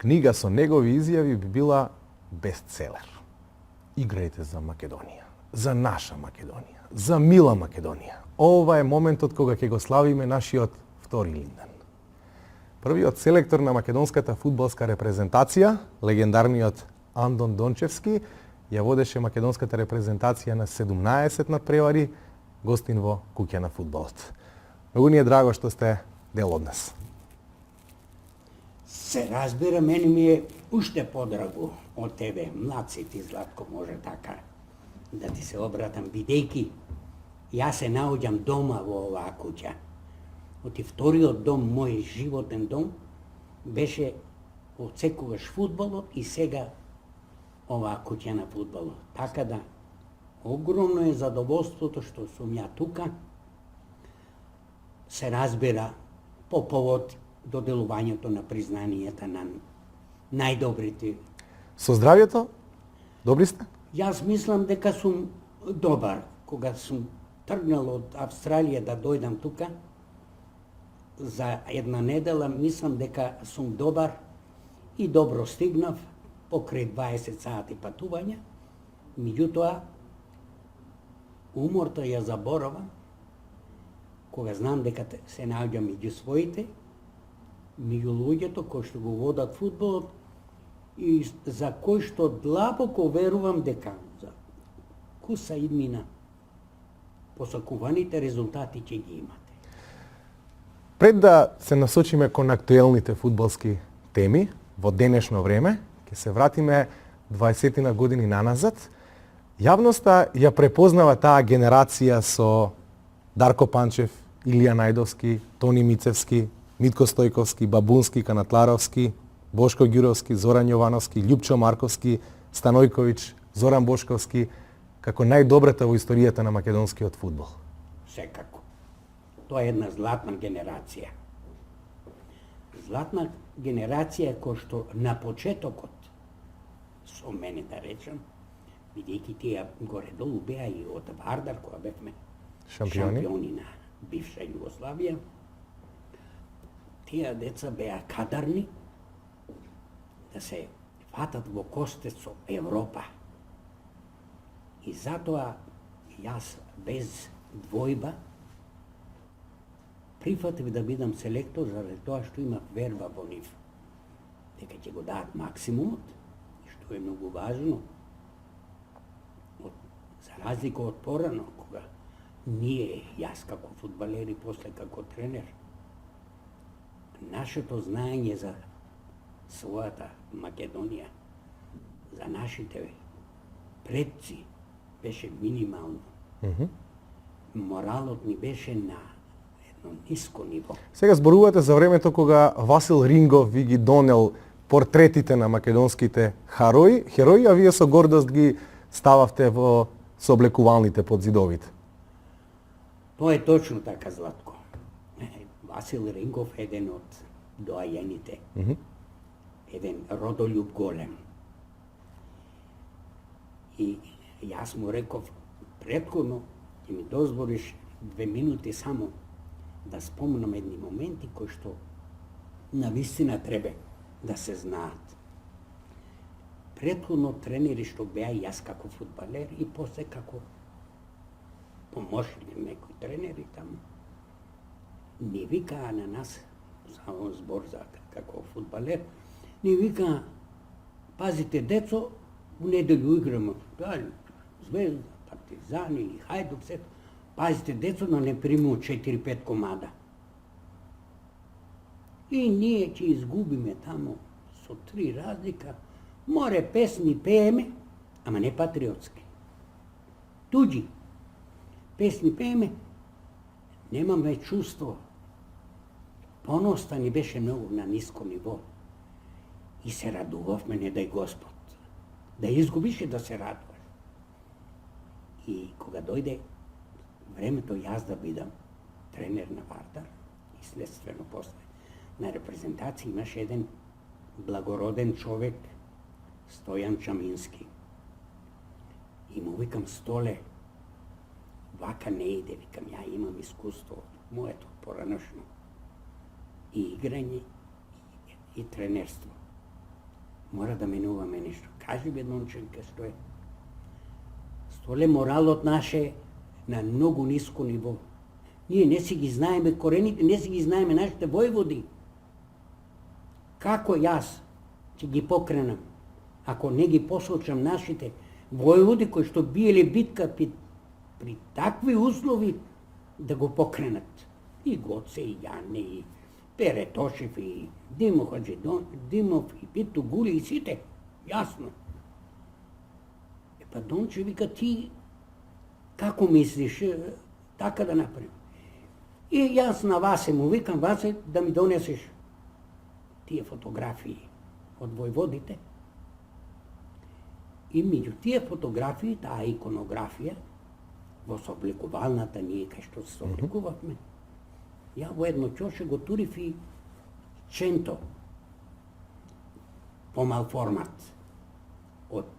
книга со негови изјави би била бестселер. Играјте за Македонија, за наша Македонија, за мила Македонија. Ова е моментот кога ќе го славиме нашиот втори Линден. Првиот селектор на македонската фудбалска репрезентација, легендарниот Андон Дончевски, ја водеше македонската репрезентација на 17 надпревари, гостин во куќа на фудбалот. Многу ни е драго што сте дел од нас. Се разбира, мене ми е уште подраго од тебе, млад си ти, Златко, може така да ти се обратам, бидејќи јас се наоѓам дома во оваа куќа. Оти вториот дом, мој животен дом, беше од секогаш фудбалот и сега оваа куќа на фудбалот. Така да, огромно е задоволството што сум ја тука. Се разбира по повод доделувањето на признанијата на најдобрите. Со здравјето? Добри сте? Јас мислам дека сум добар. Кога сум тргнал од Австралија да дојдам тука, за една недела мислам дека сум добар и добро стигнав покрај 20 сати патување. Меѓутоа, уморта ја заборавам, кога знам дека се наоѓам меѓу своите, меѓу луѓето кои што го водат фудбалот и за кои што длабоко верувам дека за куса иднина посакуваните резултати ќе ги имате. Пред да се насочиме кон актуелните фудбалски теми, во денешно време, ќе се вратиме 20 години наназад. Јавноста ја препознава таа генерација со Дарко Панчев, Илија Најдовски, Тони Мицевски, Митко Стојковски, Бабунски, Канатларовски, Бошко Ѓуровски, Зоран Јовановски, Љупчо Марковски, Станојковиќ, Зоран Бошковски, како најдобрата во историјата на македонскиот фудбал. Секако. Тоа е една златна генерација. Златна генерација која што на почетокот, со мене да речем, бидејќи тие горе-долу беа и од Вардар, која бевме шампиони на бивша Југославија, тие деца беа кадарни да се фатат во костец со Европа. И затоа јас без двојба прифатив да бидам селектор заради тоа што имав верба во нив. Дека ќе го дадат максимумот, што е многу важно. За разлика од порано, кога ние, јас како фудбалер и после како тренер, нашето знаење за својата Македонија, за нашите предци, беше минимално. Моралот ни беше на едно ниско ниво. Сега зборувате за времето кога Васил Рингов ви ги донел портретите на македонските херои, а вие со гордост ги стававте во сооблекувалните под зидовите. Тоа е точно така, Златко. Васил Рингов е еден од доајените. Еден родолюб голем. И јас му реков, претходно ќе ми дозволиш 2 минути само да спомнам едни моменти кои што навистина треба да се знаат. Претходно тренери што беа јас како фудбалер и после како помошник некои тренери таму, ни викаа на нас, за он збор за како фудбалер, ни викаа, пазите децо, у неделю играме Звезда, Партизани и Хајдук, се. Пазите децо да не приму 4-5 комада. И ние ќе изгубиме таму со 3 разлика, море песни пееме, ама не патриотски. Туѓи песни пееме, немаме чувство. Поноста ни беше многу на ниско ниво. И се радувавме, не дај Господ. Да изгубиш и да се радуваш. И кога дојде времето јас да бидам тренер на Вардар и следствено после на репрезентација имаше еден благороден човек, Стојан Чамински. И му викам, Столе, вака не иде, викам, ја имам искуство од моето пораношно и играње и тренерство. Мора да менуваме нешто. Кажи бе, Донче, вика, што е? Столе моралот наше на многу ниско ниво. Ние не си ги знаеме корените, не си ги знаеме нашите војводи. Како јас ќе ги покренам, ако не ги посочам нашите војводи кои што биеле битка при такви услови да го покренат? И Гоце, и Јане, и Пере Тошев, и Димо Хаджидон, Димов, и Пито Гули, и сите. Јасно. Па Донче, вика, ти како мислиш така да направим? И јас на Васе му викам, Васе, да ми донесеш тие фотографии од војводите. И меѓу тие фотографии, таа иконографија, во собликувалната ние кај што се собликувавме, ја во едно ќоше го турив и ченто, помал формат од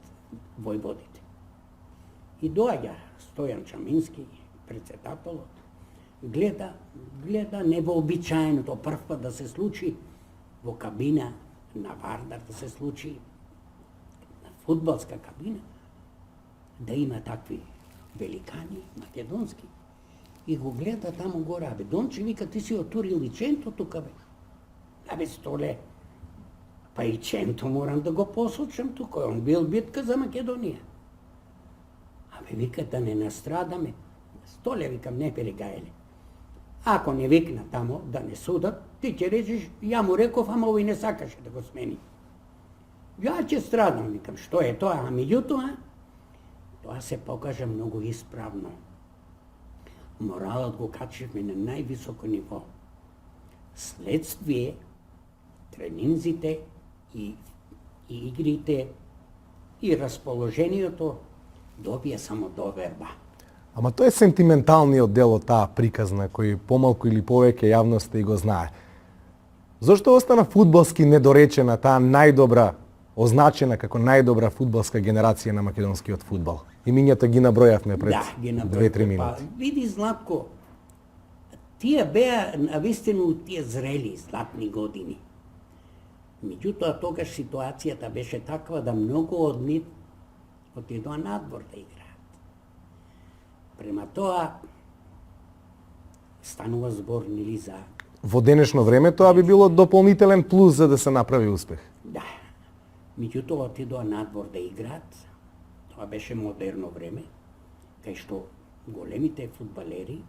војводите. И доаѓа Стојан Чамински, председателот, гледа невообичаеното прв пат да се случи во кабина на Вардар, да се случи на фудбалска кабина, да има такви великани македонски. И го гледа таму горе, абе, Донче, вика, ти си отурил и ченто тука, бе. Абе, Столе, па и ченто морам да го посочам тука, он бил битка за Македонија. Абе, вика, да не настрадаме. Столе, викам, не перегајале. Ако не викна тамо да не судат, ти ќе речеш, ја му реков, ама овој не сакаше да го смени. Ја ќе страдам, викам, што е тоа, а меѓутоа, тоа се покажа многу исправно. Моралот го качивме на највисоко ниво. Следствие, тренинзите и игрите и расположението добија само доверба. Ама тоа е сентименталниот дел од таа приказна, кој помалку или повеќе јавноста и го знае. Зошто остана фудбалски недоречена таа најдобра, означена како најдобра фудбалска генерација на македонскиот фудбал? Имињата ги набројавме пред 2-3 минути. Види, Златко, тие беа навистину тие зрели златни години. Меѓутоа, тогаш ситуацијата беше таква да многу од нив отидоа надвор да играат. Према тоа, станува збор, нели, за... Во денешно време тоа би било дополнителен плюс за да се направи успех. Да. Меѓутоа, отидоа надвор да играат. Тоа беше модерно време, кај што големите фудбалери,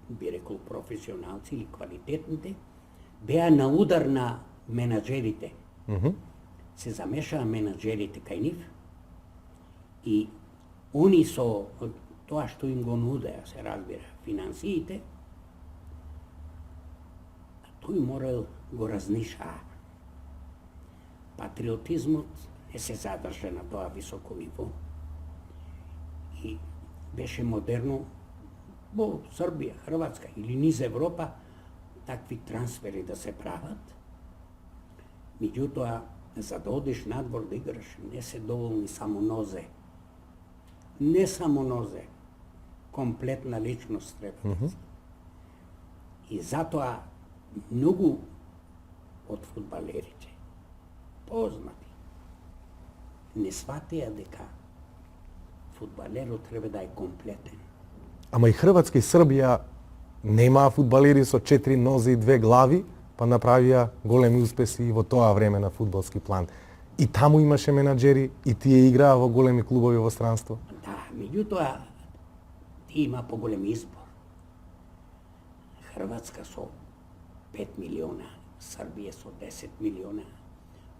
би рекол професионалци или квалитетните, беа на удар на менаџерите. Се замешаа менаџерите кај нив и они со тоа што им го нудеа, се разбира, финансиите, тој морал го разнишаа. Патриотизмот не се задржа на тоа високо ниво и беше модерно во Србија, Хрватска или низ Европа такви трансфери да се прават. Меѓутоа, за да одиш надвор да играш, не се доволни само нозе. Не само нозе. Комплетна личност треба да си. И затоа многу од фудбалерите, познати, не сватија дека фудбалерот треба да е комплетен. Ама и Хрватска и Србија немаа фудбалери со 4 нозе и 2 глави, па направија големи успеси и во тоа време на фудбалски план. И таму имаше менаџери, и тие играа во големи клубови во странство. Да, меѓутоа, ти има поголем избор. Хрватска со 5 милиона, Србија со 10 милиона,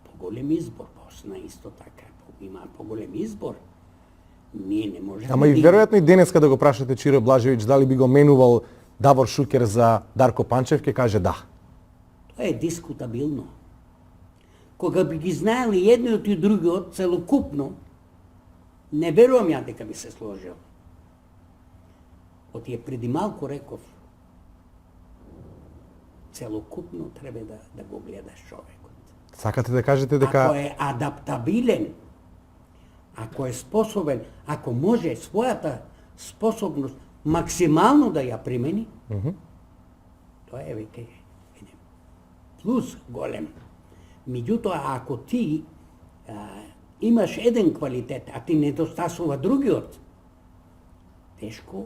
поголем избор. Босна исто така, има поголем избор. Ние не можеме... Ама и веројатно и денеска да го прашате Чиро Блажевиќ дали би го менувал Давор Шукер за Дарко Панчев, ќе каже да. Тоа е дискутабилно. Кога би ги знаели едниот и другиот целокупно, не верувам ја дека би се сложил. Отие преди малку реков, целокупно треба да го гледаш човекот. Сакате да кажете дека... Ако е адаптабилен, ако е способен, ако може својата способност максимално да ја примени, тоа е веќе еден плюс голем. Меѓутоа, ако ти имаш еден квалитет, а ти недостасува другиот, тешко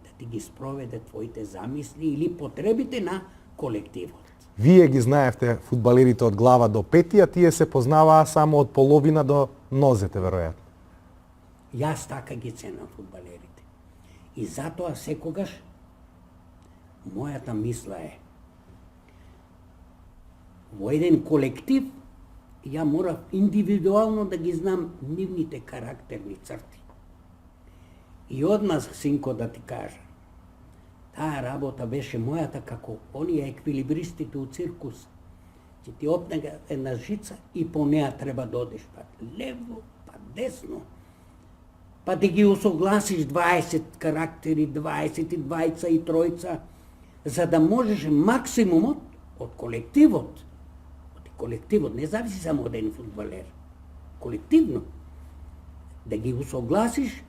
да ти ги спроведе твоите замисли или потребите на колективот. Вие ги знаевте фудбалерите од глава до пети, а тие се познаваа само од половина до нозете, веројатно. Јас така ги ценам фудбалерите. И затоа секогаш мојата мисла е во еден колектив ја морав индивидуално да ги знам нивните карактерни црти. И одмah, синко, да ти кажа, таа работа беше мојата како оние еквилибристите у циркус. Ќе ти опнега една жица и по неа треба да одиш па лево, па десно. Па да ги усогласиш 20 карактери, 22 и тројца, за да можеш максимумот од колективот, не зависи само од еден фудбалер, колективно, да ги усогласиш,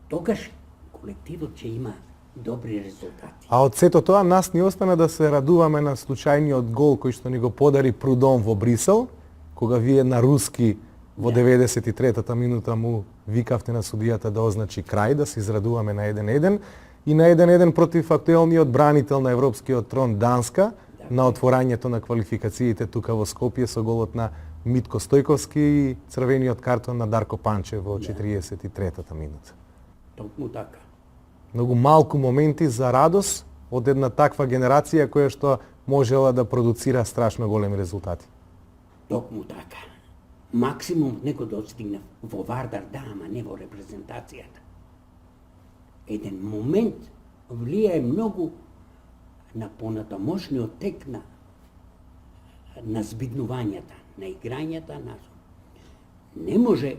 тогаш колективот ќе има добри резултати. А од сето тоа нас ни остана да се радуваме на случајниот гол кој што ни го подари Прудон во Брисел, кога вие на руски во 93-та минута му викавте на судијата да означи крај, да се израдуваме на 1-1 и на 1-1 против актуелниот бранител на европскиот трон Данска, на отворањето на квалификациите тука во Скопје со голот на Митко Стојковски и црвениот картон на Дарко Панче во 43-та минута. Токму така. Многу малку моменти за радост од една таква генерација која што можела да продуцира страшно големи резултати. Токму така. Максимум него достигна во Вардар, да, ама не во репрезентацијата. Еден момент влијае многу на понатамошниот тек на збиднувањата, на играњата, не може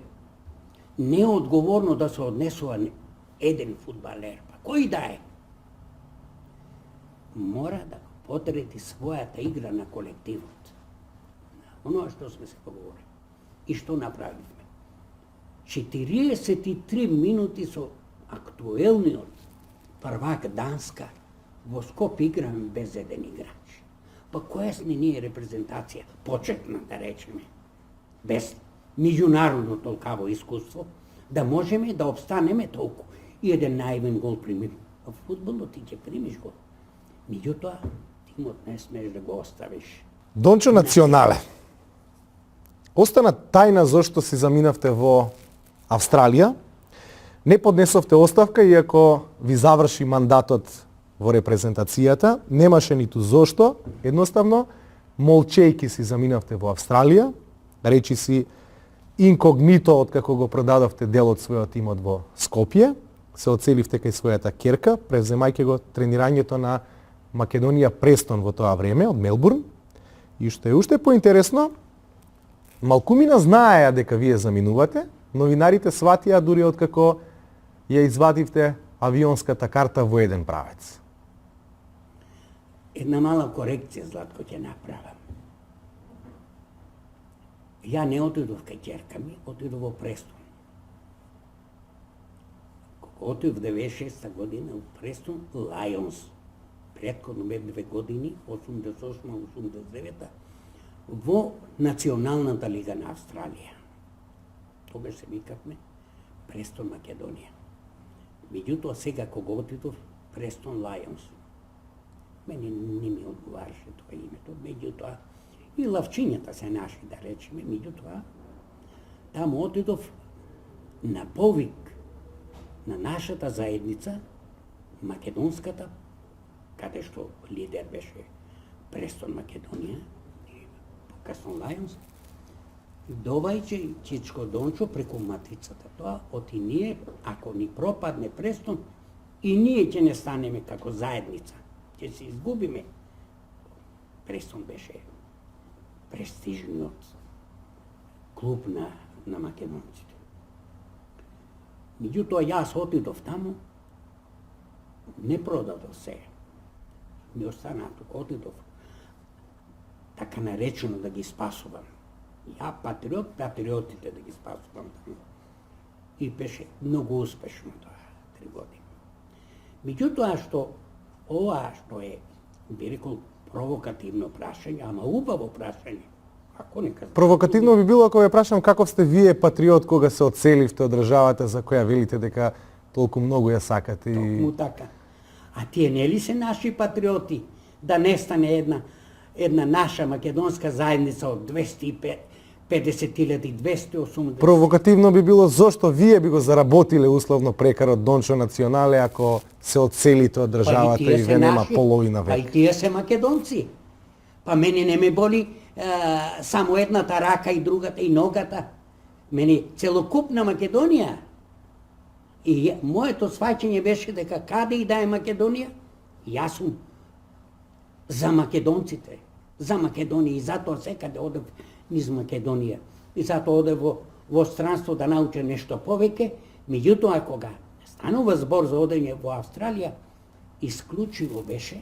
неодговорно да се однесува еден фудбалер, па кој да е. Мора да потрети својата игра на колективот. Оно што сме се поговорили. И што направивме? 43 минути со актуелниот првак Данска во Скопје играме без еден играч. Па која сме ние репрезентација? Почетна, да речеме. Без меѓународно толкаво искуство, да можеме да обстанеме толку. И еден наивен гол примим. А в фудбалот ти ќе примиш гол. Меѓутоа, тимот не смеш да го оставиш. Дончо Национале. Остана тајна зошто си заминавте во Австралија. Не поднесовте оставка, иако ви заврши мандатот во репрезентацијата. Немаше ниту зошто. Едноставно, молчејки си заминавте во Австралија. Речи си инкогнито откако го продадовте дел од својот имот во Скопје. Се оцеливте кај својата керка, превземајќи го тренирањето на Македонија Престон во тоа време, од Мелбурн. И што е уште поинтересно, малкумина знаеа дека вие заминувате, новинарите сватија дури откако ја извадивте авионската карта во еден правец. Една мала корекција, Златко, ќе направам. Ја не отидов кај ќерка ми, отидов во Престон. Кога отидов 96 година во Престон, Лајонс, претходно бе 2 години, 88-89, во Националната лига на Австралија. Тогаш се викавме Престон Македонија. Меѓутоа сега кога отидов Престон Лајонс, мене не ми одговараше тоа името, меѓутоа и лавчињата се наши, да речеме, меѓутоа таму отидов на повик на нашата заедница, македонската, каде што лидер беше Престон Македонија, покасно Лајонс, довајќи Чичко Дончо преку матрицата. Тоа оти ние, ако ни пропадне Престон, и ние ќе не станеме како заедница. Ќе се изгубиме. Престон беше престижниот клуб на македонците. Меѓутоа, јас отидов таму, не продадов се. Ми останаа тука, отидов така наречено да ги спасувам. Ја патриотите да ги спасувам таму. И беше многу успешно тоа, 3 години. Меѓутоа, ова што е, би рекол, провокативно прашање, ама убаво прашање, Ако нека... Провокативно би било ако ве прашам каков сте вие патриот кога се одселивте од државата за која велите дека толку многу ја сакате Токму така. А тие нели се наши патриоти? Да нестане една наша македонска заедница од 250.280. Провокативно би било зошто вие би го заработиле условно прекарот Дончо Национале ако се одселите од државата и ве нема половина Па и век. тие се македонци. Па мене не ме боли само едната рака и другата и ногата. Мене целокупна Македонија. И моето сваќање беше дека каде и да е Македонија, јас сум за македонците, за Македонија и затоа секаде одев низ Македонија. И затоа одев во странство да научам нешто повеќе, меѓутоа кога станува збор за одење во Австралија, исклучиво беше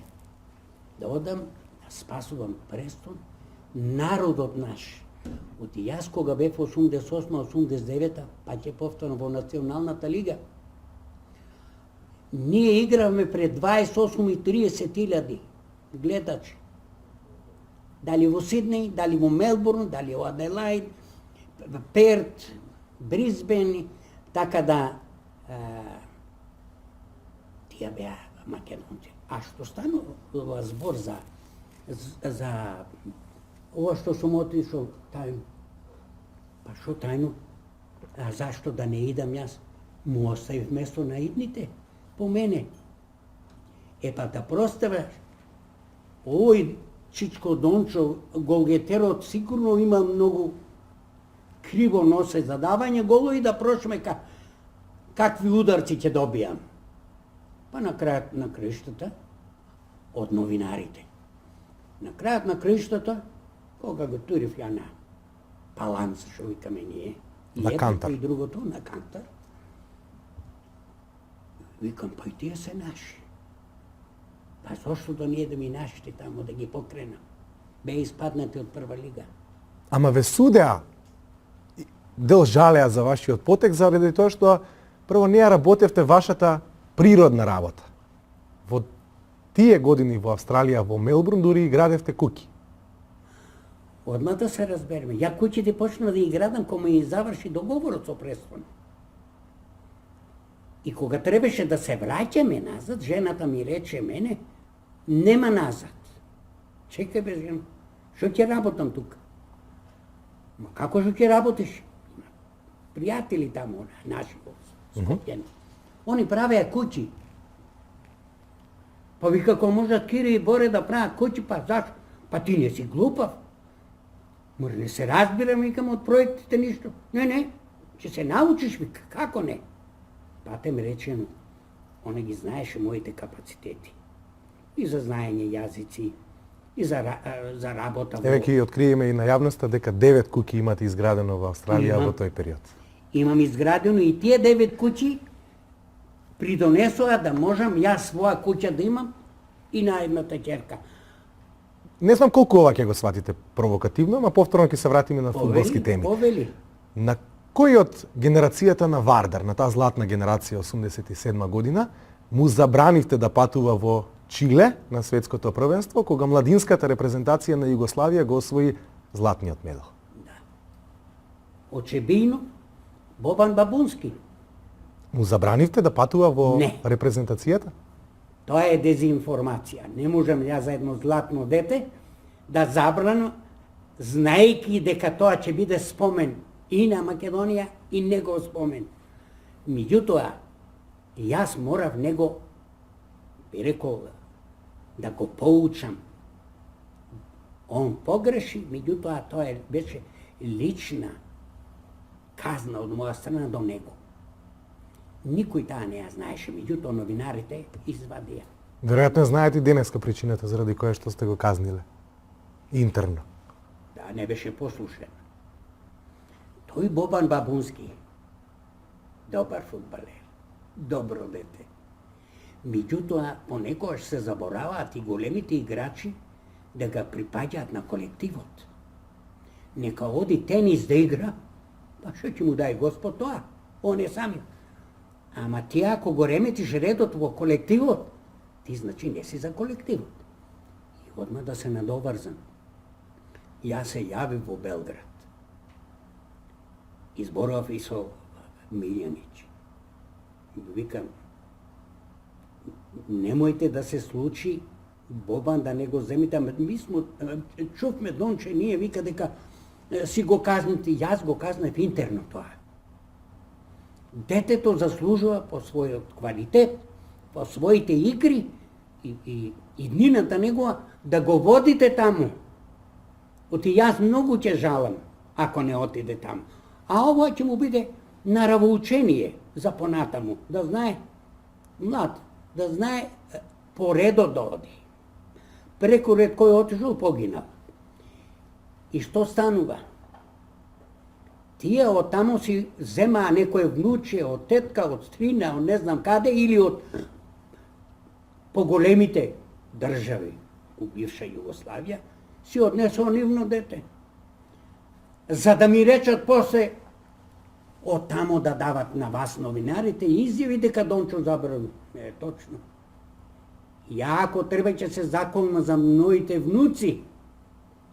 да одам да спасувам престон, народот наш. Оти јас кога бев 88-89, па ќе повторно во Националната лига, ние игравме пред 28 и 30 илјади гледачи. Дали во Сиднеј, дали во Мелбурн, дали во Аделаид, Перт, Брисбен, така да тие беа македонци. А што станува збор за ова што сум отишол тајно. Па што тајно? А зашто да не идам јас? Му оставив место на идните по мене. Па да проставаш, овој Чичко Дончо, голгетерот, сигурно има многу криво носе за давање голови да прошме какви ударци ќе добијам. Па на крајот на краиштата од новинарите. На крајот на краиштата, кога го турив ја на Паланц, што викаме ние, На Кантар. И другото, на Кантар, викам, па и тие се наши. Па зошто да не едем и нашите тамо да ги покренам? Бе испаднати од прва лига. Ама ве судеа, дел жалеа за вашиот потек заради тоа што прво не ја работевте вашата природна работа. Во тие години во Австралија, во Мелбурн, дури и градевте куќи. Одма да се разбереме. Ја куќите почнав да ги градам кога ми заврши договорот со престон. И кога требаше да се враќаме назад, жената ми рече мене, нема назад. Чекај бе, жена, што ќе работам тука? Ма како што ќе работиш? Пријатели таму, наши Скопјани. Они правеа куќи. Па вика, кога можат Кири и Боре да прават куќи, па зашто? Па ти не си глупав. Може не се разбирам, викам, од проектите ништо. Не, ќе се научиш, вика, како не? Пате ми речено, она ги знаеше моите капацитети. И за знаење јазици, и за работа. Еве ќе ги откриеме и на јавноста дека 9 куќи имате изградено во Австралија во тој период. Имам изградено и тие 9 куќи придонесоа да можам јас своја куќа да имам и на едната ќерка. Не знам колку ова ќе го сватите провокативно, ама повторно ќе се вратиме на фудбалски теми. Повели. На кој од генерацијата на Вардар, на таа златна генерација 87 година, му забранивте да патува во Чиле на светското првенство, кога младинската репрезентација на Југославија го освои златниот медал? Да. Очебино, Бобан Бабунски. Му забранивте да патува во Не. репрезентацијата? Тоа е дезинформација. Не можам ја за едно златно дете да забранам, знаејќи дека тоа ќе биде спомен и на Македонија и негов спомен. Меѓутоа, јас морав него, би рекол, да го поучам. Он погреши, меѓутоа тоа беше лична казна од моја страна до него. Никој таа не ја знаеше, меѓутоа новинарите извадија. Веројатно знаете и денеска причината заради која што сте го казниле. Интерно. Да, не беше послушен. Тој Бобан Бабунски, добар фудбалер, добро дете. Меѓутоа, понекогаш се забораваат и големите играчи да ga припаѓаат на колективот. Нека оди тенис да игра, па што ќе му дај Господ тоа? Он е самиот. Ама ти ако го реметиш редот во колективот, ти значи не си за колективот. И одма да се надоврзам. Јас се јавив во Белград. Изборував и со Милјанич. Викам, немојте да се случи Бобан да не го земите, ми смо, чувме Донче, ние вика дека си го казните, јас го казнав интерно тоа. Детето заслужува по својот квалитет, по своите игри и иднината негова да го водите таму. Оти јас многу ќе жалам ако не отиде таму. А ова ќе му биде наравоучение за понатаму, да знае млад, да знае по редот да оди. Преку ред кој отишол погинал. И што станува? Тие од таму си земаа некој внуче, од тетка, од стрина, од не знам каде, или од поголемите држави у бивша Југославија, си однесо нивно дете. За да ми речат после од тамо да дават на вас новинарите изјави дека Дончо забрал. Не е точно. Ја ако треба ќе се заколна за моите внуци,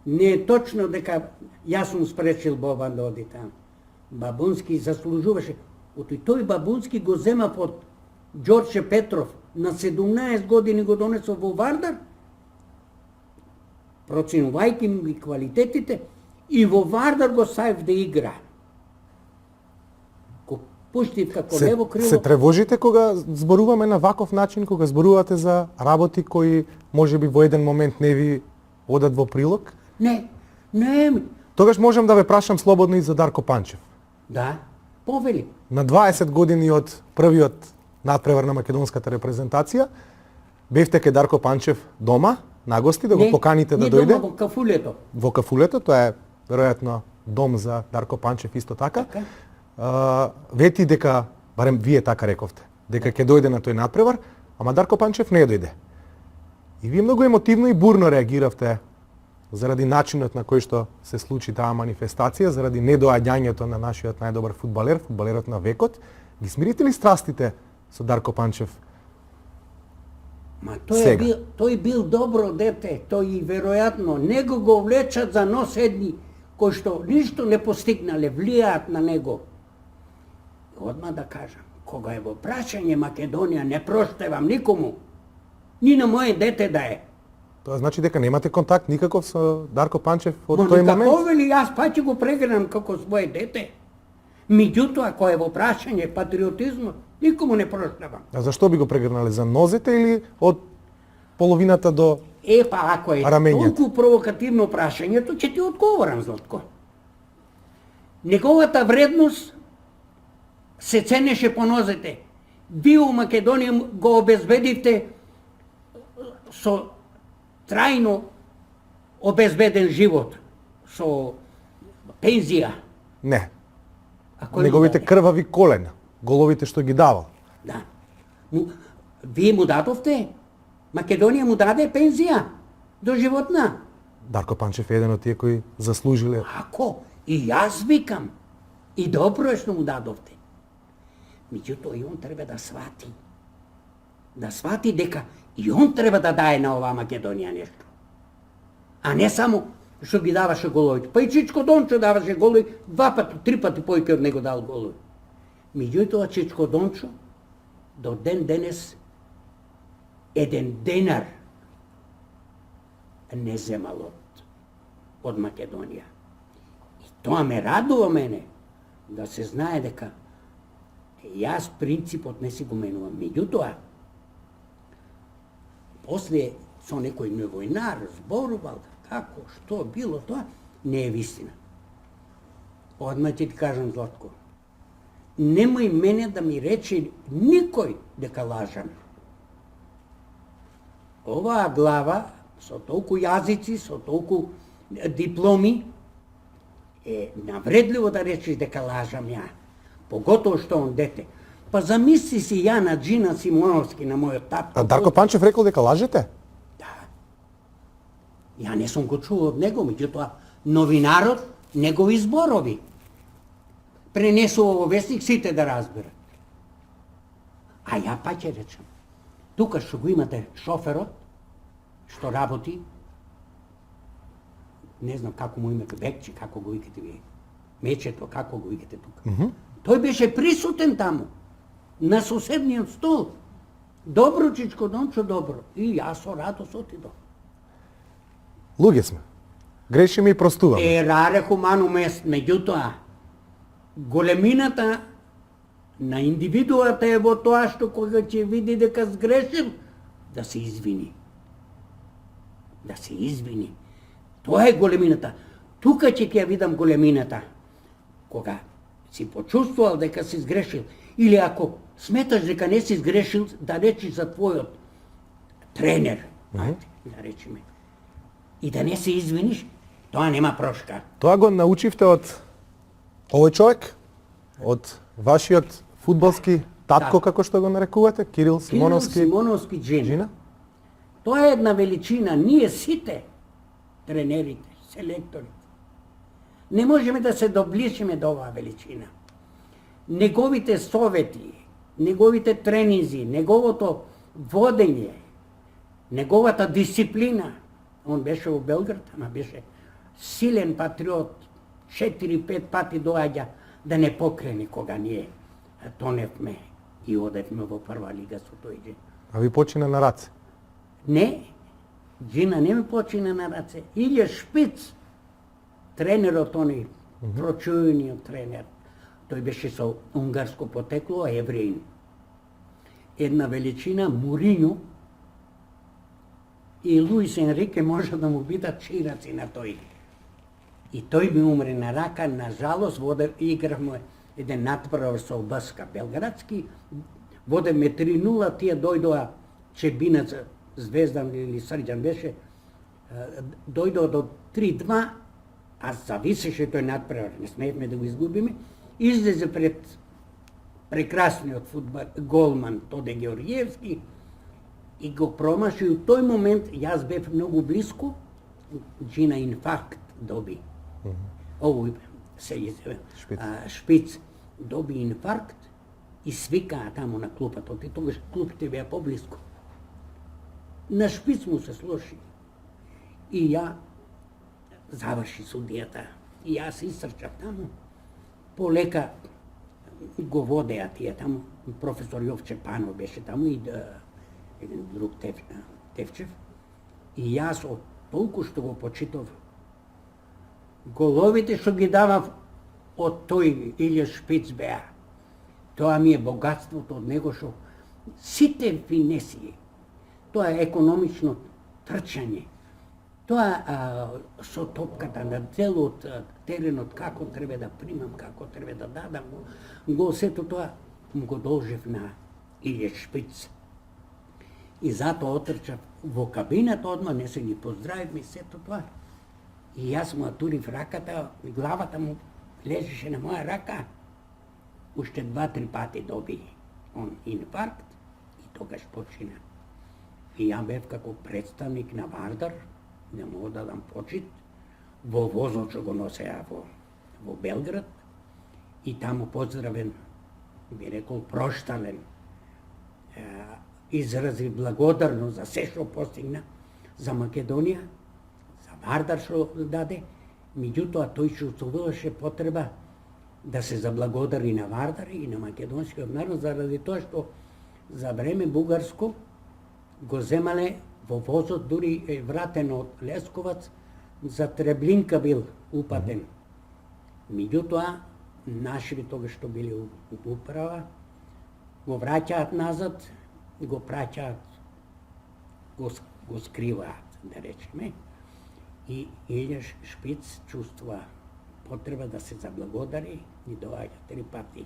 не е точно дека јас сум спречил Бобан да оди таму. Бабунски заслужуваше. Оти тој Бабунски го зема под Ѓорче Петров, на 17 години го донесо во Вардар, проценувајќи му ги квалитетите, и во Вардар го сајв да игра. Го пуштив како лево крило. Се тревожите кога зборуваме на ваков начин, кога зборувате за работи кои можеби во еден момент не ви одат во прилог? Не. Тогаш можам да ве прашам слободно и за Дарко Панчев. Да, повели. На 20 години од првиот надпревар на македонската репрезентација, бевте ке Дарко Панчев дома, на гости, да го поканите да дојде? Не, дома во Кафулето. Во Кафулето, тоа е веројатно дом за Дарко Панчев исто така. Вети дека, барем вие така рековте, дека ќе дојде на тој надпревар, ама Дарко Панчев не дојде. И вие многу емотивно и бурно реагиравте заради начинот на кој што се случи таа манифестација, заради недоаѓањето на нашиот најдобар фудбалер, фудбалерот на векот. Ги смирите ли страстите со Дарко Панчев? Ма тој бил добро дете, тој и веројатно него го влечат за нос едни кои што ништо не постигнале, влијаат на него. Одма да кажам, кога е во прашање Македонија, не проштевам никому, ни на моје дете да е. Тоа значи дека немате контакт никаков со Дарко Панчев од тој момент? Никако вели, јас па ќе го прегренам како своje дете. Меѓутоа, кој е во прашање патриотизмот, никому не проштевам. А зашто би го прегрнале, за нозете или од половината до Ако е раменјата? толку провокативно прашањето, ќе ти одговорам, Златко. Неговата вредност се ценеше по нозете. Вие у Македонија го обезбедивте со трајно обезбеден живот, со пензија. Не. А кој Неговите му даде? крвави колена, головите што ги давал. Да. Вие му дадовте? Македонија му даде пензија до животна. Дарко Панчев е еден од тие кои заслужиле. Ако? И јас викам. И добро е што му дадовте. Меѓутоа и он треба да свати. Да свати дека и он треба да дае на оваа Македонија нешто. А не само што ги даваше головите. Па и Чичко Дончо даваше голови, 2 пати, 3 пати појќе од него дал голови. Меѓутоа Чичко Дончо до ден денес еден денар не земал од Македонија. И тоа ме радува мене, да се знае дека јас принципот не си го менувам. Меѓутоа, после со некој невојнар зборувал, како, што било тоа, не е вистина. Одма ќе ти кажам, Златко, немој мене да ми рече никој дека лажам. Оваа глава, со толку јазици, со толку дипломи, е навредливо да речеш дека лажам ја. Поготово што он дете. Па замисли си ја на Джина Симоновски, на мојот тат. А Дарко Панчев рекол дека лажете? Да. Ја не сум го чуo од него, меѓутоа новинарот негови зборови пренесува во вестник сите да разберат. А ја па ќе речам, тука што го имате шоферот, што работи, не знам како му името, Бекчи, како го викате вие, Мечето, како го викате тука. Тој беше присутен таму, на соседниот стол. Добручичко, Дончо Добро. И јас со радост отидов. Луѓе сме. Грешиме и простуваме. Раре хуманум ест, меѓутоа, големината на индивидуата е во тоа што кога ќе види дека сгрешил, да се извини. Да се извини. Тоа е големината. Тука ќе ја видам големината. Кога си почувствувал дека си сгрешил, или ако сметаш дека не си сгрешил, да речиш за твојот тренер, да речеме, и да не се извиниш, тоа нема прошка. Тоа го научивте од овој човек? Од вашиот фудбалски татко, како што го нарекувате, Кирил Симоновски? Кирил Симоновски Джина. Тоа е една величина. Ние сите, тренерите, селекторите, не можеме да се доближиме до оваа величина. Неговите совети, неговите тренинзи, неговото водење, неговата дисциплина. Он беше во Белград, ама беше силен патриот, 4-5 пати доаѓа да не покрени кога ние тоневме и одевме во прва лига со тој Джин. А ви почина на раце? Не, Джина не ми почина на раце. Илје Шпиц, тренерот оној, прочуениот тренер, тој беше со унгарско потекло, евреин. Една величина, Муринјо и Луис Енрике може да му бидат чираци на тој. И тој ми умре на рака, на жалост, игравме еден надпревар со БСК Белградски, водеме 3-0, тие дојдоа Чебинац, Звездан или Срđan беше, дојдоа до 3-2, а зависеше тој надпревар, не смеевме да го изгубиме, излезе пред прекрасниот голман Тоде Георгиевски и го промаши. И у тој момент јас бев многу близко, Джина инфаркт доби. Овој се Шпиц доби инфаркт и свикаа таму на клупата, и тогаш клупите беа поблиско. На Шпиц му се сложи. И ја заврши судијата. И јас истрчав таму. Полека го водеа тие таму. Професор Јовче Панов беше таму и еден друг Тевчев. И јас од толку што го почитав головите што ги давав од тој Илја Шпиц беа. Тоа ми е богатството од него што сите финесии, тоа е економично трчање, тоа со топката на целот теренот, како треба да примам, како треба да дадам, го сето тоа го должев на Илја Шпиц. И затоа отрчав во кабината, одма не се ги поздравивме, сето тоа. И јас му атурив раката, главата му лежеше на моја рака. Уште 2-3 пати доби он инфаркт и тогаш почина. И ја бев како представник на Вардар, да му одадам почит, во возот што го носеа во Белград, и таму поздравен, би рекол проштален, изрази благодарност за се што постигна за Македонија, за Вардар што даде, меѓутоа тој чувствуваше потреба да се заблагодари на Вардар и на македонскиот народ заради тоа што за време бугарско го земале во возот, дури е вратен од Лесковац, за Треблинка бил упатен. Меѓутоа, нашите тогаш што били управа, го враќаат назад, го праќаат, го скриваат, да речеме. И Илја Шпиц чувствува потреба да се заблагодари и доаѓа 3 пати.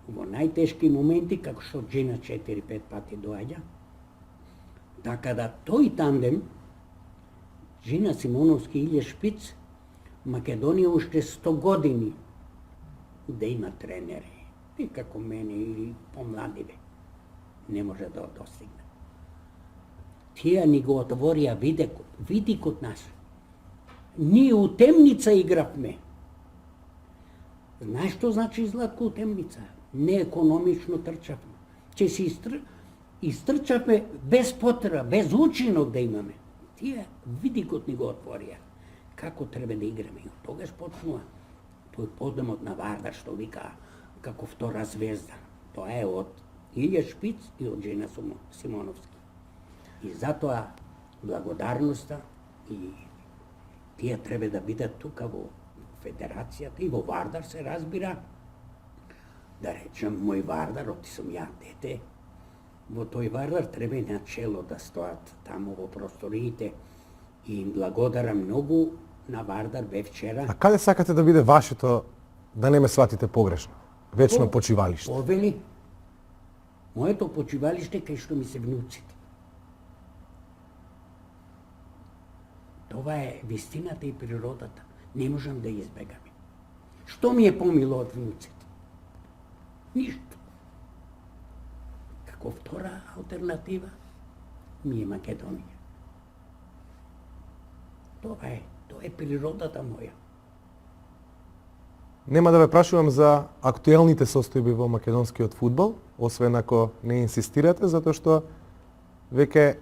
Во најтешки моменти, како што Джина 4-5 пати доаѓа. Така да тој тандем, Джина Симоновски и Илја Шпиц, Македонија уште 100 години да има тренери, и како мене или помладиве, не може да достигне. Тие ни го отворија видикот наш. Ние у темница игравме. Знаеш што значи Златко у темница? Неекономично трчавме. Че се истрчавме без потреба, без учинок да имаме. Тие видикот ни го отворија. како треба да играме. И тогаш почнува тој подемот на Вардар, што вика како втора звезда. Тоа е од Илја Шпиц и од Жена Симоновски. И затоа благодарноста и тие треба да бидат тука во федерацијата и во Вардар се разбира. Да речем, мој Вардар, оти сум ја дете, во тој Вардар треба и на чело да стоат таму во просториите и им благодарам многу на Вардар бе вчера. А каде сакате да биде вашето, да не ме сватите погрешно, вечно почивалиште? Овели, моето почивалиште кај што ми се внуците. Това е вистината и природата. Не можам да избегаме. Што ми е помило од внуците? Ништо. Како втора алтернатива ми е Македонија. Тоа е природата моја. Нема да ве прашувам за актуелните состојби во македонскиот фудбал, освен ако не инсистирате, затоа што веќе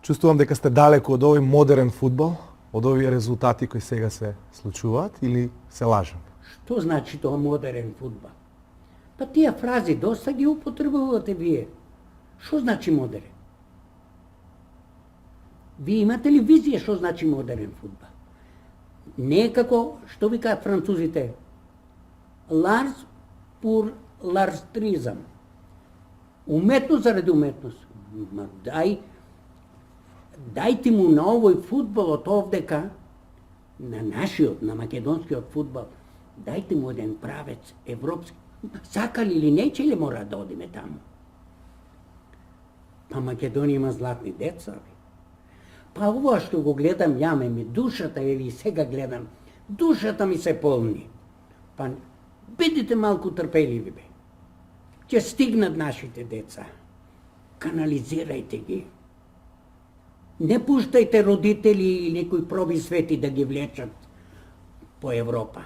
чувствувам дека сте далеку од овој модерен фудбал, од овие резултати кои сега се случуваат, или се лажам? Што значи тоа модерен фудбал? Па тие фрази доста ги употребувате вие. Што значи модерен? Вие имате ли визија што значи модерен фудбал? Не е како што викаат французите. Ларс пур ларстризам. Уметност заради уметност. Ма дајте му на овој фудбалот овдека, на нашиот, на македонскиот фудбал, дајте му еден правец европски. Сакали или не, че ли мора да одиме таму? Па Македонија има златни деца, бе. Па ова што го гледам, јаме ми душата, и сега гледам, душата ми се полни. Па бидите малку трпеливи, бе. Ќе стигнат нашите деца. Канализирајте ги. Не пуштајте родители или некои проби свети да ги влечат по Европа.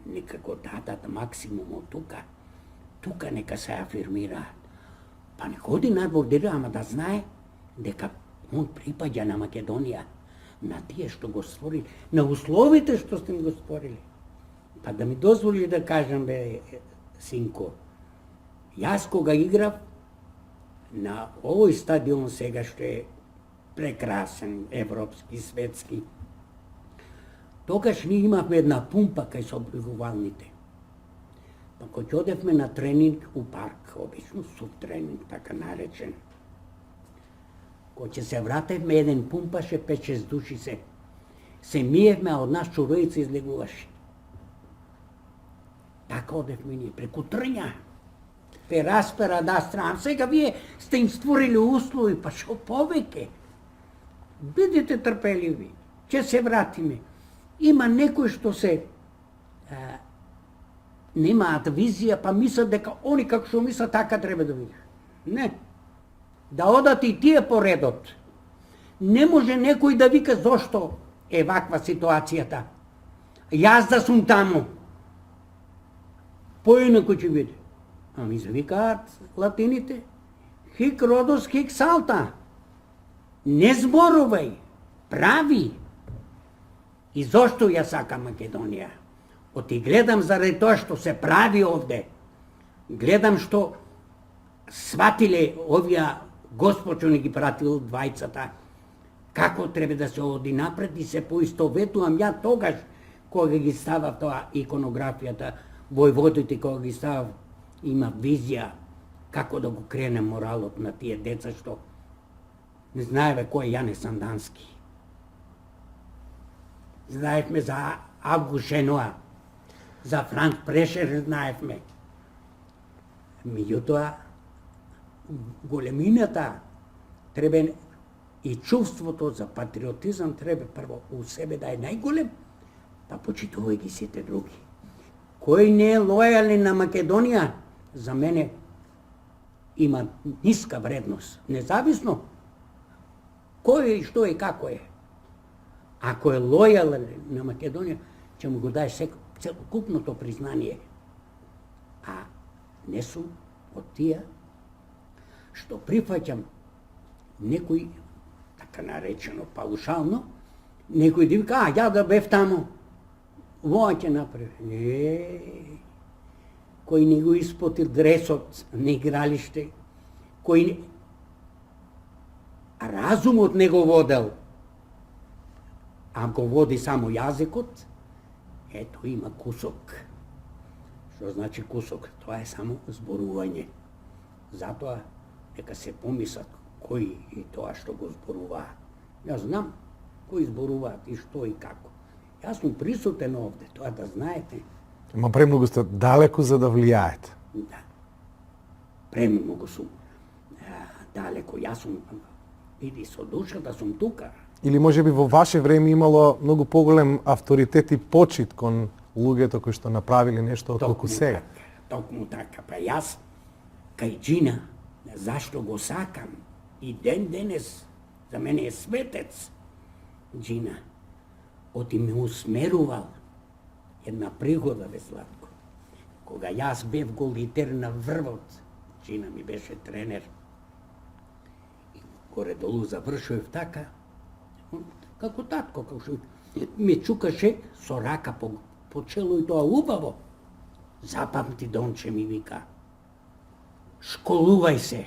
Некако дадат максимум тука. Тука нека се афирмираат. Па не ходи надвор дира, ама да знае дека он припаѓа на Македонија, на тие што го створили, на условите што сте го створили. Па да ми дозволи да кажам, бе, синко, јас кога играв на овој стадион сега што е прекрасен, европски, светски, тогаш ние имавме една пумпа кај собригувалните. Па кога одевме на тренинг у парк, обично сув тренинг, така наречен, кога ќе се вратевме, еден пумпаше 5-6 души се миевме, а од нас чуроица излегуваше. Така одевме ние, преку трња. Те распера да страм. Сега вие сте им створили услови, па шо повеќе? Бидете трпеливи, ќе се вратиме. Има некои што се немаат визија, па мислат дека они како што мислат така треба да видат. Не. Да одат и тие по редот. Не може некој да вика зошто е ваква ситуацијата. Јас да сум таму. Поинако ќе биде. Ами завикаат латините. Хик родос, хик салта. Не зборувај, прави. И зошто ја сакам Македонија? Оти гледам заради тоа што се прави овде. Гледам што сватиле овие Господ ни ги пратил двајцата, како треба да се оди напред и се поистоветувам ја тогаш кога ги ставав тоа иконографијата, војводите кога ги ставав, има визија како да го крене моралот на тие деца што не знаеве кој е Јане Сандански. Знаевме за Август Шеноа, за Франц Прешер знаевме. Меѓутоа, големината треба и чувството за патриотизам треба прво у себе да е најголем, па почитувај ги сите други. Кој не е лојален на Македонија, за мене има ниска вредност, независно кој е и што е и како е. Ако е лојален на Македонија, ќе му го даеш целокупното признание. А не сум од тие што прифаќам некој, така наречено паушално, Некој да вика, ја да бев таму, воа ќе направи. Кој не го испотил дресот на игралиште, кој разумот не го водел, а го води само јазикот, ето има кусок. Што значи кусок? Тоа е само зборување. Затоа нека се помислат кој и тоа што го зборуваат. Јас знам кои зборуваат и што и како. Јас сум присутен овде, тоа да знаете. Ма премногу сте далеку за да влијаете. Да. Премногу сум далеко. Јас сум иди со душата сум тука. Или можеби во ваше време имало многу поголем авторитет и почит кон луѓето кои што направиле нешто отколку сега. Токму така. Па јас кај Джина, зашто го сакам и ден денес за мене е светец. Джина, оти ме усмерувал една пригода, бе Златко. Кога јас бев голитер на врвот, Джина ми беше тренер. И горе долу завршував така, како татко, како што ме чукаше со рака по чело и тоа убаво. Запамти, Донче, ми вика, школувај се,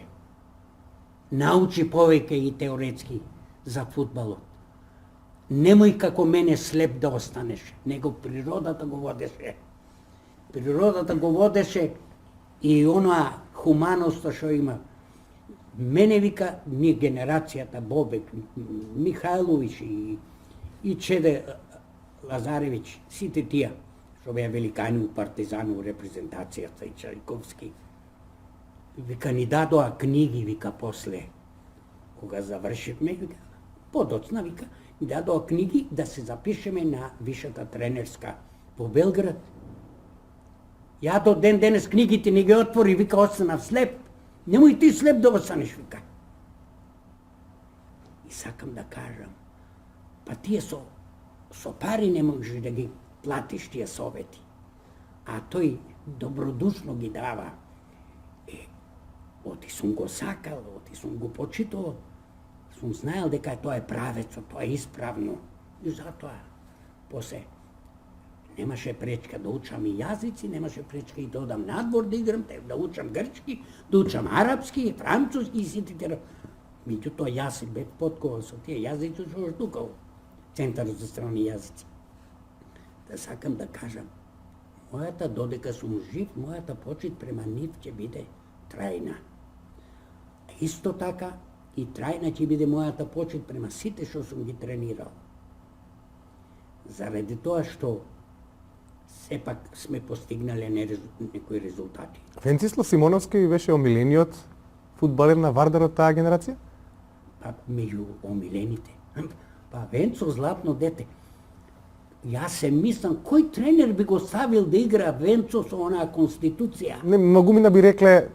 научи повеќе и теоретски за фудбалот. Немој како мене слеп да останеш, него природата го водеше. Природата го водеше и онаа хуманоста што има. Мене вика, ние генерацијата Бобек, Михајлович и Чеде Лазаревич, сите тие што беа великани у Партизан, у репрезентацијата и Чајковски. Вика, ни дадоа книги, вика, после. Кога завршивме, вика, подоцна, вика, ни дадоа книги да се запишеме на вишата тренерска во Белград. Ја до ден денес книгите не ги отвори, вика, останав слеп. Немој ти слеп да останеш, вика. И сакам да кажам, па тие со пари не можеш да ги платиш тие совети. А тој добродушно ги дава. Оти сум го сакал, оти сум го почитувал. Сум знаел дека тоа е правецо, тоа е исправно. И затоа, после, немаше пречка да учам и јазици, немаше пречка и да одам надвор да играм, да учам грчки, да учам арапски, француски и сите тера. Меѓутоа, јас се бев подкован со тие јазици што тука во Центарот за страни јазици. Да сакам да кажам, мојата, додека сум жив, мојата почит према нив ќе биде трајна. Исто така и трајна ќе биде мојата почит према сите што сум ги тренирал. Заради тоа што сепак сме постигнале некои резултати. Венцислав Симоновски беше омилениот фудбалер на Вардар од таа генерација? Па меѓу омилените. Па Венцо златно дете. Јас се мислам, кој тренер би го ставил да игра Венцо со онаа конституција? Не, многумина би рекле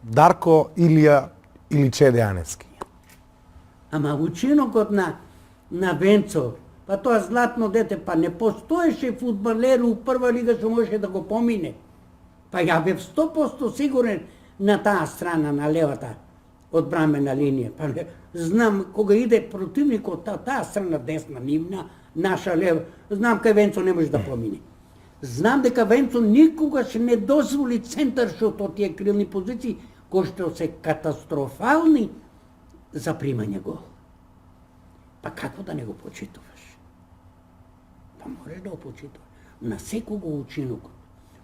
Дарко, Илија или Чеде Аневски. Ама учинокот на Венцо, па тоа златно дете, па не постоеше фудбалер у прва лига што можеше да го помине. Па ја бев 100% сигурен на таа страна, на левата одбрамена линија. Па знам, кога иде противникот таа страна десна, нивна, наша лева, знам кај Венцо не може да помине. Знам дека Венцо никогаш не дозволи центаршот од тие крилни позиции, кои што се катастрофални за примање гол. Па како да не го почитуваш? Па можеш да го почитуваш. На секого учинокот.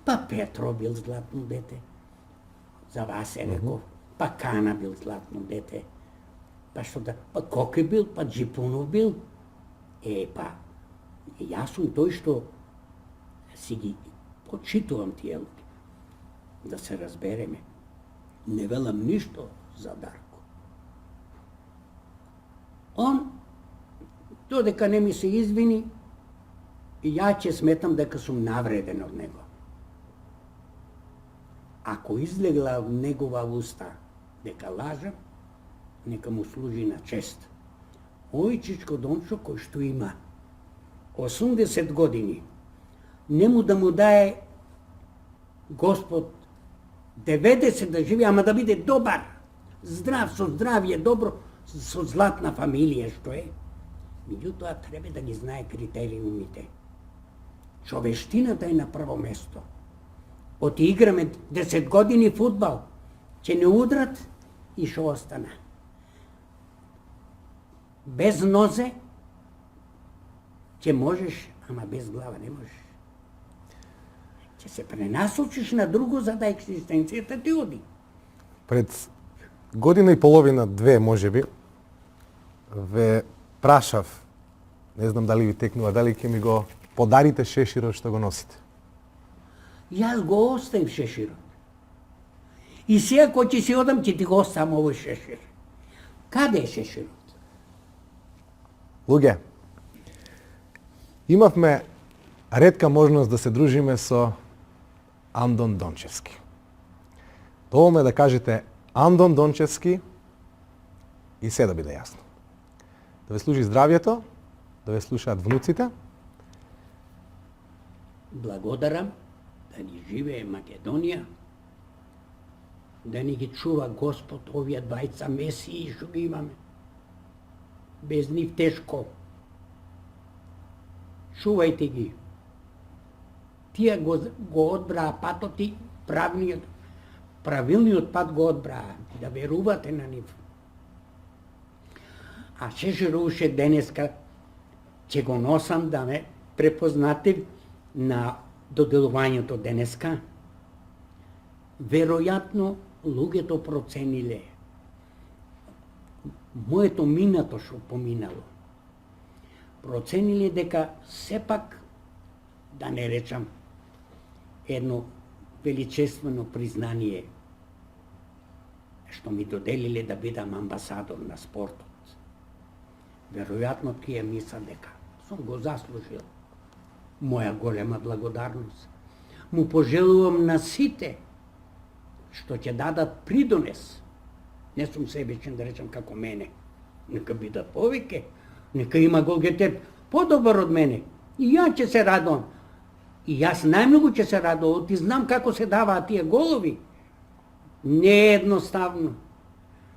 Па Петро бил златно дете. За вас е реков. Па Кана бил златно дете. Па што да... Па Коке бил, па Джипунов бил. Па... Јас сум тој што си ги почитувам тие луѓе. Да се разбереме. Не велам ништо за Дарко. Он, додека не ми се извини, ја ќе сметам дека сум навреден од него. Ако излегла од негова уста дека лажам, нека му служи на чест. Ој чичко Дончо кој што има 80 години, нему да му дае Господ 90 да живи, ама да биде добар, здрав, со здравје, добро, со златна фамилија што е. Меѓутоа треба да ги знае критериумите. Човештината е на прво место. Оти играме 10 години фудбал, ќе не удрат и шо остана. Без нозе ќе можеш, ама без глава не можеш. Ќе се пренасочиш на друго за да екзистенцијата ти оди. Пред година и половина, две можеби, ве прашав, не знам дали ви текнува, дали ќе ми го подарите шеширот што го носите. Јас го оставив шеширот. И сега кој ќе си одам, ќе ти го оставам овој шешир. Каде е шеширот? Луѓе, имавме ретка можност да се дружиме со Андон Дончевски. Доволно е да кажете Андон Дончевски и се да биде јасно. Да ве служи здравјето, да ве слушаат внуците. Благодарам да ни живее Македонија, да ни ги чува Господ овие двајца месии што ги имаме. Без нив тешко. Чувајте ги. Тие го одбраа патот и правилниот пат го одбраа, да верувате на нив. А шешир уште денеска ќе го носам да ме препознате на доделувањето денеска. Веројатно луѓето процениле моето минато што поминало. Процениле дека сепак, да не речам, едно величествено признание што ми доделиле да бидам амбасадор на спортот. Веројатно тие мисла дека сум го заслужил. Моја голема благодарност. Му пожелувам на сите што ќе дадат придонес. Не сум себичен да речам како мене. Нека бидат повеќе, нека има голгетер подобар од мене. И ја ќе се радувам. И јас најмногу ќе се радувам, ти знам како се даваат тие голови. Не е едноставно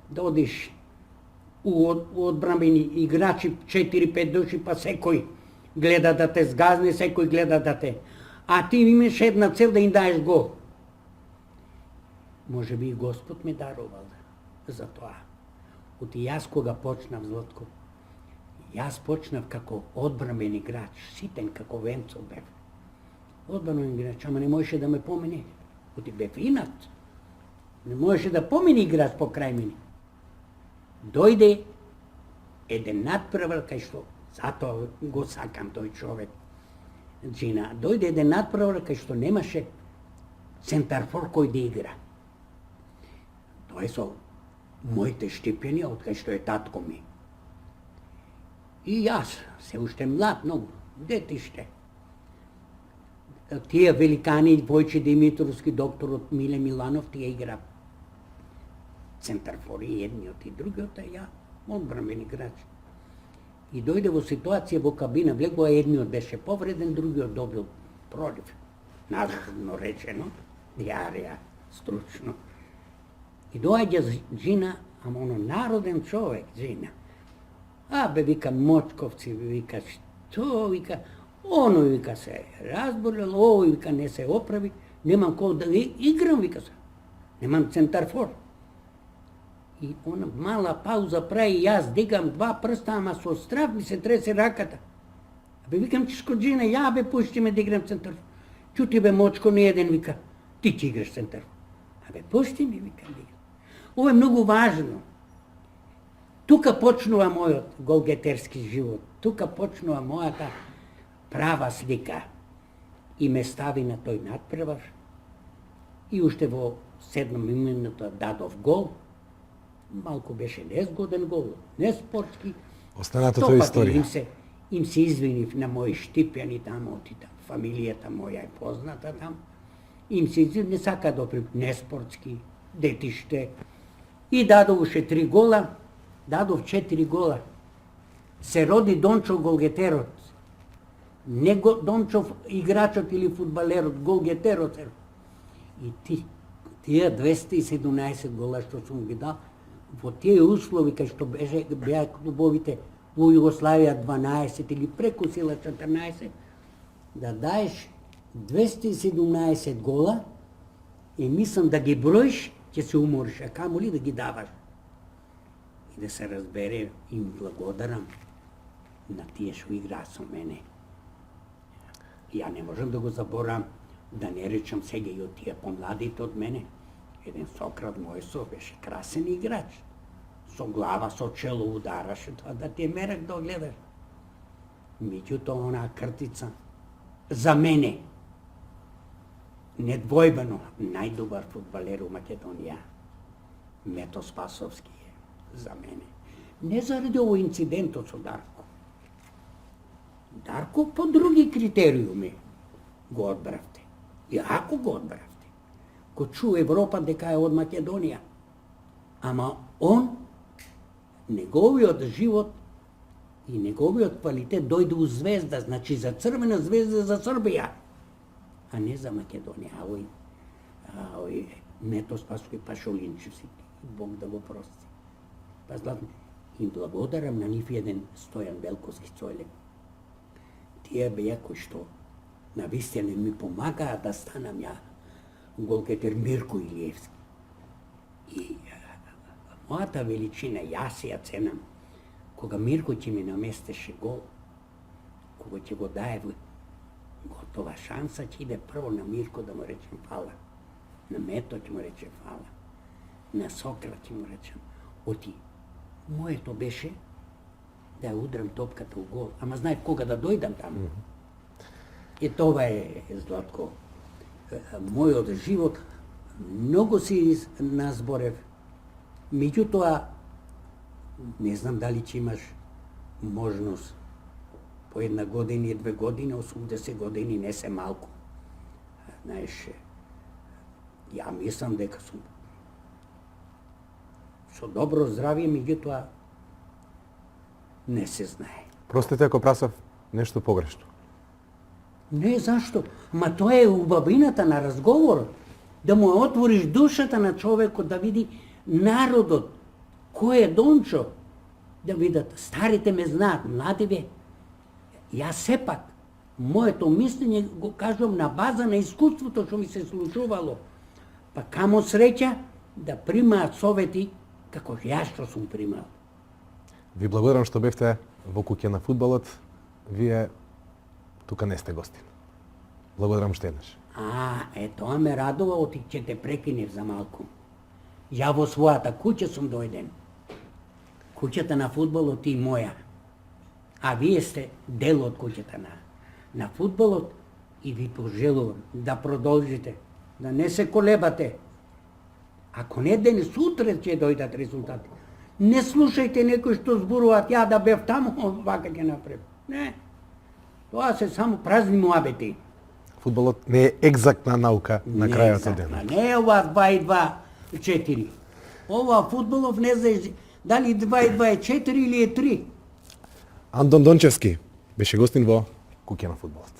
да одиш у одбранбени играчи 4-5 души, па секој гледа да те сгазне, секој гледа да те. А ти имаш една цел да им даеш гол. Може би и Господ ме дарувал за тоа. Оти јас кога почнав, Златко, јас почнав како одбранбен играч, ситен како Венцов бев. Одбранбен играч, ама не можеше да ме помине. Оти бев инат. Не можеше да помине играч покрај мене. Дојде еден надпревар кај што, затоа го сакам тој човек, Джина, дојде еден надпревар кај што немаше центарфор кој да игра. Тоа е со моите штипени од кај што е татко ми. И јас, се уште млад, многу, детиште. Тие великани, Војче Димитровски, докторот Миле Миланов, тие игра центарфори, едниот и другиот, а ја одбранбен играч. И дојде во ситуација во кабина, влегува, едниот беше повреден, другиот добил пролив. Назорно речено, диарија, стручно. И доаѓа Джина, ама оно народен човек, Джина. Бе, вика, Мочковци, вика, што, вика, оно, вика, се разболел, овој, вика, не се оправи, немам кој да играм, вика се, немам центарфор. И она мала пауза прави, јас дигам два прста, ама со страв ми се тресе раката. Бе, викам, чешко Джина, ја бе, пушти ме да играм центарфор. Чути бе, Мочко, не еден, вика, ти ќе играш центарфор. Бе, пушти ми, вика, да играм. Ова е многу важно. Тука почнува мојот голгетерски живот. Тука почнува мојата права слика. И ме стави на тој надпревар. И уште во 7 минута дадов гол. Малку беше незгоден гол, не спортски. Останато тоа историја. Им се извинив на мои штипјани тамо, оти там, фамилијата моја е позната там. Им се извинив, не сака да оприм, не спортски, детиште. И дадов уште 3 гола, дадов 4 гола. Се роди Дончов голгетерот. Не Дончов играчот или фудбалерот, голгетерот. И тие 217 гола што сум ги дал, во тие услови кај што беа клубовите во Југославија 12 или преку сила 14, да даеш 217 гола и мислам да ги броиш, ќе се умориш, а камоли да ги даваш. И да се разбере, им благодарам на тие што играа со мене. Ја не можам да го заборам, да не речам сега и од тие помладите од мене. Еден Сократ Мојсов беше красен играч. Со глава, со чело удараше, тоа да ти е мерак да гледаш. Меѓутоа, онаа кртица, за мене, недвојбено, најдобар фудбалер у Македонија, Мето Спасовски е, за мене. Не заради овој инцидентот со Дарко. Дарко по други критериуми го одбравте. И ако го одбравте, го чу Европа дека е од Македонија. Ама он, неговиот живот и неговиот квалитет дојде у Звезда, значи за Црвена звезда за Србија, а не за Македонија. Овој Мето Спасовски Пашолинчевски, Бог да го прости. Па златно, им благодарам на нив еден Стојан Белковски Цојле. Тие беа кои што навистина ми помагаа да станам ја голкетер Мирко Илиевски. И мојата величина, јас ја ценам, кога Мирко ќе ми наместеше гол, кога ќе го дае готова шанса, ќе иде прво на Мирко да му речем фала. На Мето ќе му речем фала. На Сократ ќе му речем. Оти, моето беше да ја удрам топката у гол, ама знаеш кога да дојдам таму. И тоа е, Златко, мојот живот, многу си назборев, меѓутоа, не знам дали ќе имаш можност по една година и 2 години, 80 години не се малку. Знаеш, ја мислам дека сум со добро здравје, меѓутоа не се знае. Простите ако прасав нешто погрешно. Не, зашто? Ма тоа е убавината на разговорот. Да му отвориш душата на човекот, да види народот, кој е Дончо, да видат, старите ме знаат, младиве. Јас сепак, моето мислење го кажувам на база на искуството што ми се случувало. Па камо среќа да примаат совети како јас што сум примал. Ви благодарам што бевте во куќа на фудбалот. Вие тука не сте гостин. Благодарам што еднаш. Тоа ме радува, оти ќе те прекинев за малку. Ја во својата куќа сум дојден. Куќата на фудбалот и моја. А вие сте дел од куќата на фудбалот и ви пожелувам да продолжите, да не се колебате. Ако не ден, сутре ќе дојдат резултати. Не слушајте некои што зборуваат, ја да бев таму, вака ќе направи. Не. Тоа се само празни муабети. Фудбалот не е екзактна наука на крајот од денот. Не е ова 2 и 2 4. Ова фудбалов не знаеш дали 2 и 2 е 4 или е 3. Антон Дончевски беше гостин во куќа на фудбалот.